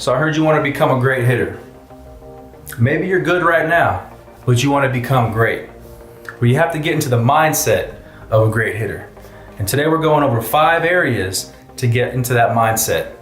So I heard you want to become a great hitter. Maybe you're good right now, but you want to become great. Well, you have to get into the mindset of a great hitter. And today we're going over 5 areas to get into that mindset.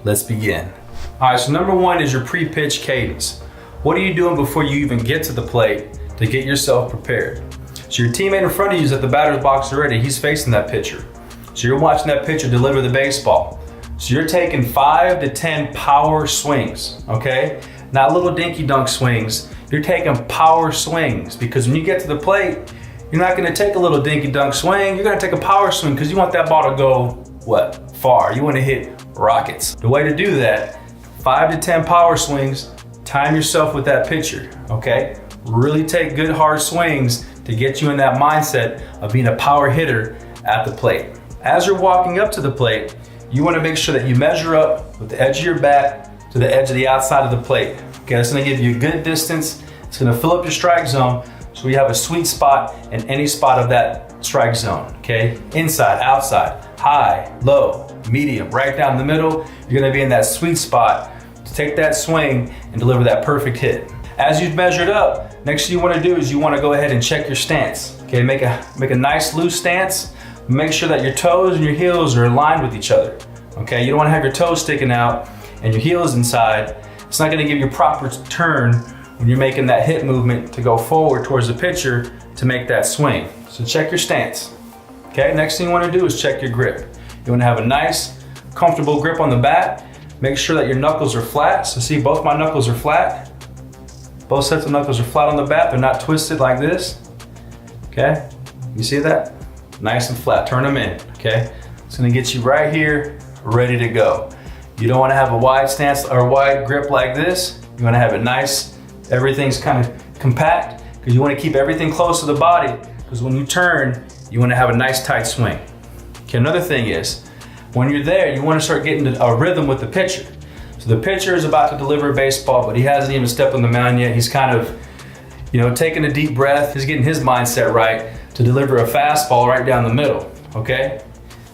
Let's begin. All right, so number 1 is your pre-pitch cadence. What are you doing before you even get to the plate to get yourself prepared? So your teammate in front of you is at the batter's box already. He's facing that pitcher. So you're watching that pitcher deliver the baseball. So you're taking 5 to 10 power swings, okay? Not little dinky dunk swings. You're taking power swings because when you get to the plate, you're not gonna take a little dinky dunk swing. You're gonna take a power swing because you want that ball to go, what? Far. You wanna hit rockets. The way to do that, 5 to 10 power swings, time yourself with that pitcher, okay? Really take good hard swings to get you in that mindset of being a power hitter at the plate. As you're walking up to the plate, you want to make sure that you measure up with the edge of your bat to the edge of the outside of the plate. Okay, that's going to give you a good distance. It's going to fill up your strike zone so you have a sweet spot in any spot of that strike zone. Okay, inside, outside, high, low, medium, right down the middle. You're going to be in that sweet spot to take that swing and deliver that perfect hit. As you've measured up, next thing you want to do is you want to go ahead and check your stance. Okay, make a nice loose stance. Make sure that your toes and your heels are aligned with each other. Okay, you don't want to have your toes sticking out and your heels inside. It's not going to give you a proper turn when you're making that hit movement to go forward towards the pitcher to make that swing. So check your stance. Okay, next thing you want to do is check your grip. You want to have a nice, comfortable grip on the bat. Make sure that your knuckles are flat. So see, both my knuckles are flat. Both sets of knuckles are flat on the bat. They're not twisted like this. Okay, you see that? Nice and flat, turn them in, okay? It's gonna get you right here, ready to go. You don't wanna have a wide stance or a wide grip like this. You wanna have it nice, everything's kind of compact, because you wanna keep everything close to the body, because when you turn, you wanna have a nice tight swing. Okay, another thing is, when you're there, you wanna start getting a rhythm with the pitcher. So the pitcher is about to deliver a baseball, but he hasn't even stepped on the mound yet. He's kind of, taking a deep breath. He's getting his mindset right to deliver a fastball right down the middle, okay?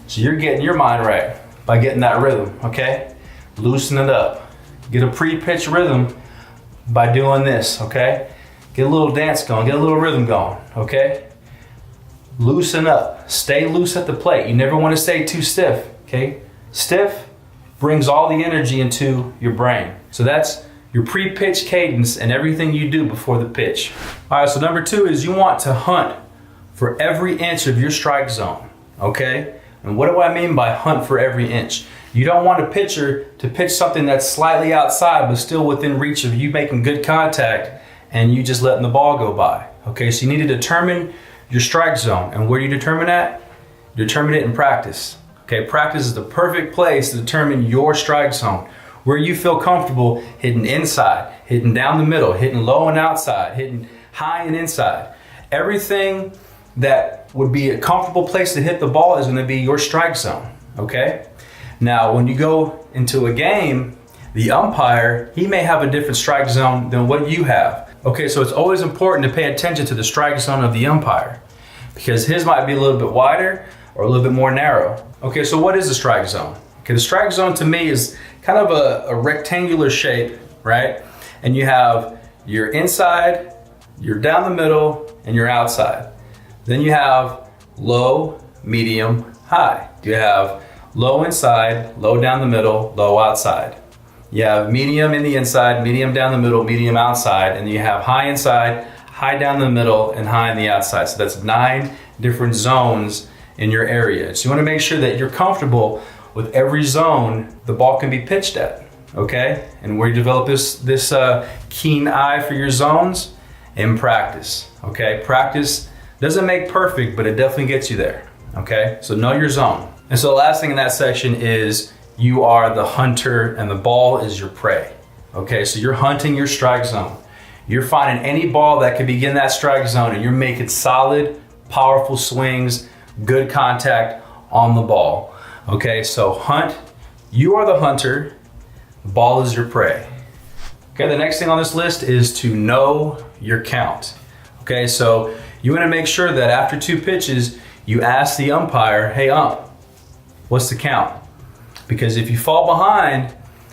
So you're getting your mind right by getting that rhythm, okay? Loosen it up. Get a pre-pitch rhythm by doing this, okay? Get a little dance going, get a little rhythm going, okay? Loosen up, stay loose at the plate. You never wanna stay too stiff, okay? Stiff brings all the energy into your brain. So that's your pre-pitch cadence and everything you do before the pitch. All right, so number 2 is you want to hunt for every inch of your strike zone, okay? And what do I mean by hunt for every inch? You don't want a pitcher to pitch something that's slightly outside but still within reach of you making good contact and you just letting the ball go by, okay? So you need to determine your strike zone. And where do you determine that? You determine it in practice, okay? Practice is the perfect place to determine your strike zone, where you feel comfortable hitting inside, hitting down the middle, hitting low and outside, hitting high and inside. Everything that would be a comfortable place to hit the ball is going to be your strike zone, okay? Now, when you go into a game, the umpire, he may have a different strike zone than what you have. Okay, so it's always important to pay attention to the strike zone of the umpire because his might be a little bit wider or a little bit more narrow. Okay, so what is the strike zone? Okay, the strike zone to me is kind of a rectangular shape, right? And you have your inside, your down the middle, and your outside. Then you have low, medium, high. You have low inside, low down the middle, low outside. You have medium in the inside, medium down the middle, medium outside, and then you have high inside, high down the middle, and high on the outside. So that's 9 different zones in your area. So you wanna make sure that you're comfortable with every zone the ball can be pitched at, okay? And where you develop this keen eye for your zones in practice, okay? Practice doesn't make perfect, but it definitely gets you there, okay? So know your zone. And so the last thing in that section is you are the hunter and the ball is your prey, okay? So you're hunting your strike zone. You're finding any ball that could begin that strike zone and you're making solid, powerful swings, good contact on the ball. Okay, so hunt, you are the hunter, the ball is your prey. Okay, the next thing on this list is to know your count. Okay, so you want to make sure that after 2 pitches, you ask the umpire, hey ump, what's the count? Because if you fall behind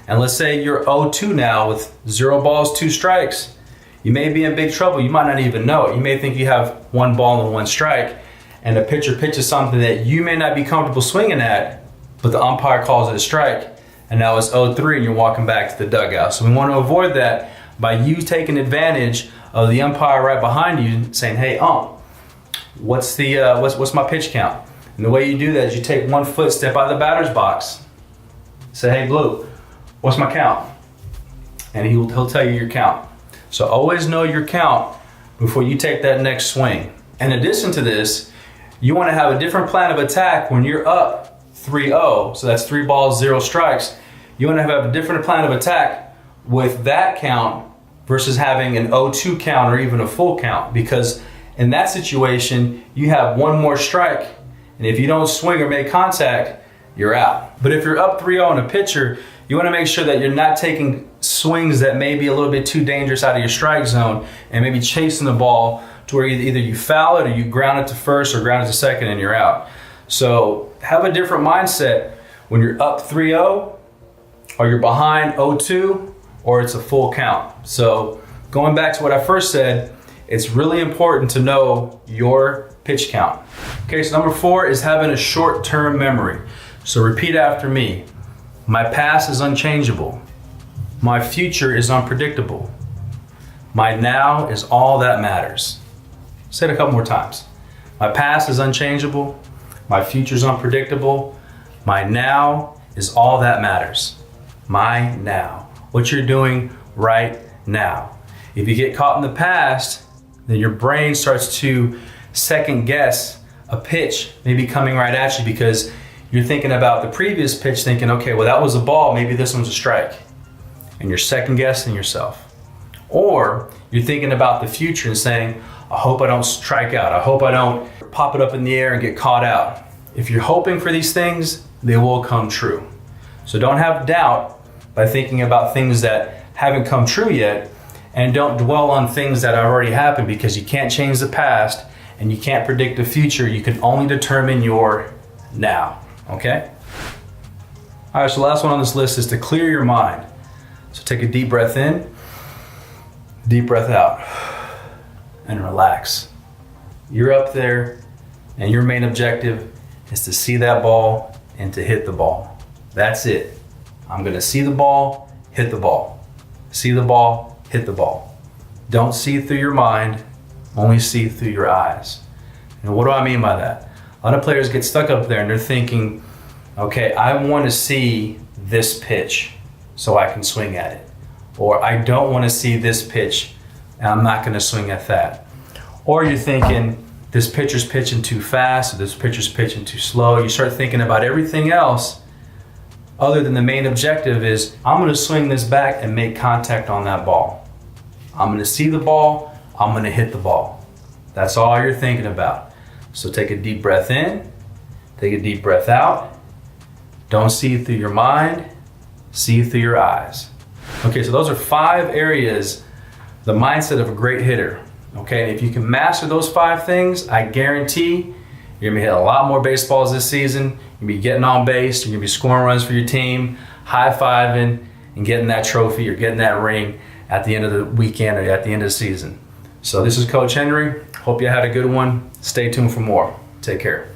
And let's say you're 0-2 now with 0 balls, 2 strikes. You may be in big trouble. You might not even know it. You may think you have 1 ball and 1 strike, and the pitcher pitches something that you may not be comfortable swinging at, but the umpire calls it a strike, and now it's 0-3 and you're walking back to the dugout. So we want to avoid that by you taking advantage of the umpire right behind you saying, hey, what's my pitch count? And the way you do that is you take 1 foot, step out of the batter's box, say, hey, Blue, what's my count? And he'll tell you your count. So always know your count before you take that next swing. In addition to this, you want to have a different plan of attack when you're up 3-0. So that's 3 balls, 0 strikes. You want to have a different plan of attack with that count versus having an 0-2 count or even a full count. Because in that situation, you have 1 more strike. And if you don't swing or make contact, you're out. But if you're up 3-0 in a pitcher, you want to make sure that you're not taking swings that may be a little bit too dangerous out of your strike zone and maybe chasing the ball to where either you foul it or you ground it to first or ground it to second and you're out. So have a different mindset when you're up 3-0 or you're behind 0-2 or it's a full count. So going back to what I first said, it's really important to know your pitch count. Okay, so number 4 is having a short-term memory. So repeat after me. My past is unchangeable. My future is unpredictable. My now is all that matters. Say it a couple more times. My past is unchangeable. My future is unpredictable. My now is all that matters. My now. What you're doing right now. If you get caught in the past, then your brain starts to second guess a pitch maybe coming right at you because you're thinking about the previous pitch thinking, okay, well that was a ball, maybe this one's a strike. And you're second guessing yourself. Or you're thinking about the future and saying, I hope I don't strike out. I hope I don't pop it up in the air and get caught out. If you're hoping for these things, they will come true. So don't have doubt by thinking about things that haven't come true yet, and don't dwell on things that have already happened because you can't change the past and you can't predict the future. You can only determine your now, okay? All right, so the last one on this list is to clear your mind. So take a deep breath in, deep breath out, and relax. You're up there, and your main objective is to see that ball and to hit the ball. That's it. I'm gonna see the ball, hit the ball. See the ball, hit the ball. Don't see through your mind, only see through your eyes. And what do I mean by that? A lot of players get stuck up there and they're thinking, okay, I want to see this pitch so I can swing at it. Or I don't want to see this pitch and I'm not going to swing at that. Or you're thinking, this pitcher's pitching too fast, or this pitcher's pitching too slow. You start thinking about everything else other than the main objective is, I'm going to swing this back and make contact on that ball. I'm going to see the ball, I'm going to hit the ball. That's all you're thinking about. So take a deep breath in, take a deep breath out. Don't see through your mind, see through your eyes. Okay, so those are 5 areas, the mindset of a great hitter. Okay, and if you can master those 5 things, I guarantee you're gonna be hitting a lot more baseballs this season. You're gonna be getting on base, you're gonna be scoring runs for your team, high-fiving, and getting that trophy or getting that ring at the end of the weekend or at the end of the season. So this is Coach Henry. Hope you had a good one. Stay tuned for more. Take care.